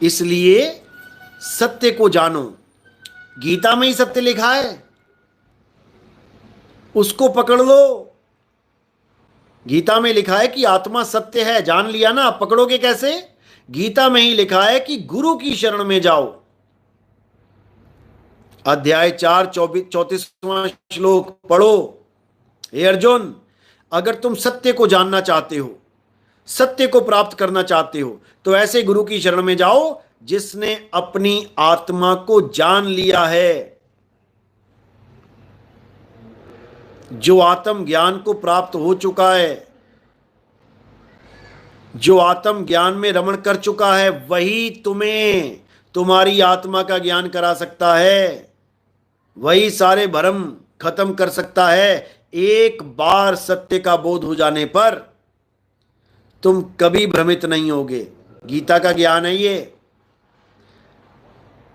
इसलिए सत्य को जानो। गीता में ही सत्य लिखा है, उसको पकड़ लो। गीता में लिखा है कि आत्मा सत्य है, जान लिया ना। पकड़ोगे कैसे? गीता में ही लिखा है कि गुरु की शरण में जाओ। अध्याय 4 34वां श्लोक पढ़ो। हे अर्जुन, अगर तुम सत्य को जानना चाहते हो, सत्य को प्राप्त करना चाहते हो, तो ऐसे गुरु की शरण में जाओ जिसने अपनी आत्मा को जान लिया है, जो आत्म ज्ञान को प्राप्त हो चुका है, जो आत्म ज्ञान में रमण कर चुका है, वही तुम्हें तुम्हारी आत्मा का ज्ञान करा सकता है, वही सारे भ्रम खत्म कर सकता है। एक बार सत्य का बोध हो जाने पर तुम कभी भ्रमित नहीं होगे। गीता का ज्ञान है ये।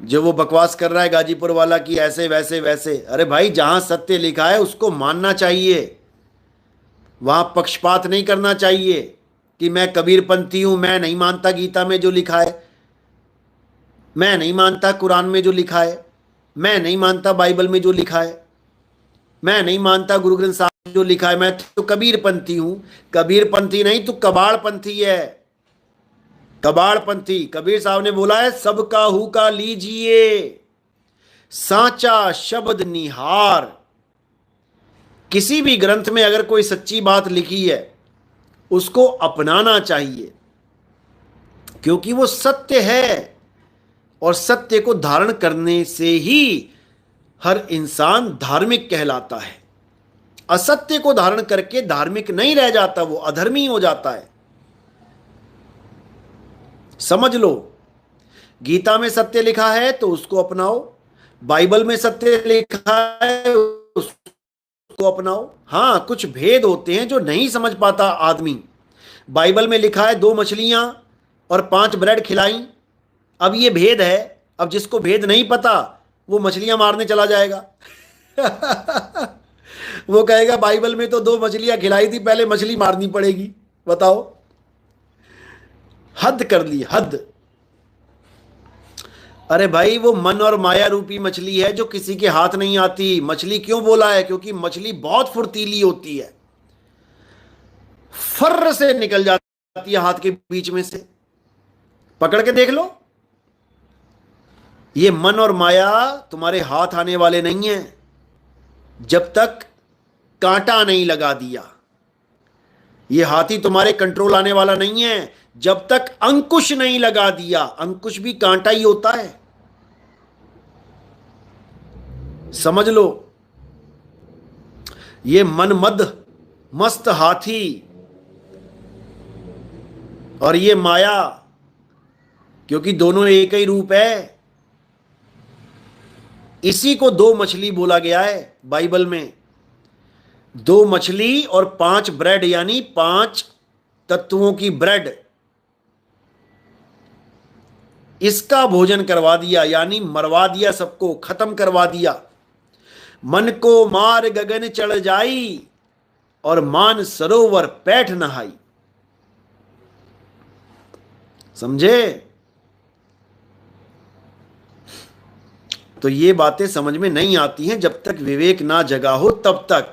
जो वो बकवास कर रहा है गाजीपुर वाला कि ऐसे वैसे वैसे, अरे भाई जहां सत्य लिखा है उसको मानना चाहिए, वहां पक्षपात नहीं करना चाहिए कि मैं कबीरपंथी हूं, मैं नहीं मानता गीता में जो लिखा है, मैं नहीं मानता कुरान में जो लिखा है, मैं नहीं मानता बाइबल में जो लिखा है, मैं नहीं मानता गुरु ग्रंथ साहब में जो लिखा है, मैं तो कबीरपंथी हूं। कबीरपंथी नहीं, तू कबाड़पंथी है, कबाड़पंथी। कबीर साहब ने बोला है, सबका हुका लीजिए, सांचा शब्द निहार। किसी भी ग्रंथ में अगर कोई सच्ची बात लिखी है उसको अपनाना चाहिए, क्योंकि वो सत्य है, और सत्य को धारण करने से ही हर इंसान धार्मिक कहलाता है। असत्य को धारण करके धार्मिक नहीं रह जाता, वो अधर्मी हो जाता है। समझ लो, गीता में सत्य लिखा है तो उसको अपनाओ, बाइबल में सत्य लिखा है उसको अपनाओ। हां, कुछ भेद होते हैं जो नहीं समझ पाता आदमी। बाइबल में लिखा है 2 मछलियां और 5 ब्रेड खिलाई, अब ये भेद है। अब जिसको भेद नहीं पता वो मछलियां मारने चला जाएगा। वो कहेगा बाइबल में तो 2 मछलियां खिलाई थी, पहले मछली मारनी पड़ेगी। बताओ, हद कर ली, हद। अरे भाई, वो मन और माया रूपी मछली है जो किसी के हाथ नहीं आती। मछली क्यों बोला है? क्योंकि मछली बहुत फुर्तीली होती है, फर्र से निकल जाती है हाथ के बीच में से। पकड़ के देख लो, ये मन और माया तुम्हारे हाथ आने वाले नहीं है जब तक कांटा नहीं लगा दिया। ये हाथी तुम्हारे कंट्रोल आने वाला नहीं है जब तक अंकुश नहीं लगा दिया। अंकुश भी कांटा ही होता है, समझ लो। ये मनमद मस्त हाथी और ये माया, क्योंकि दोनों एक ही रूप है, इसी को 2 मछली बोला गया है बाइबल में। 2 मछली और 5 ब्रेड, यानी 5 तत्वों की ब्रेड, इसका भोजन करवा दिया, यानी मरवा दिया, सबको खत्म करवा दिया। मन को मार गगन चढ़ जाई और मान सरोवर पैठ नहाई। समझे? तो ये बातें समझ में नहीं आती हैं जब तक विवेक ना जगा हो, तब तक।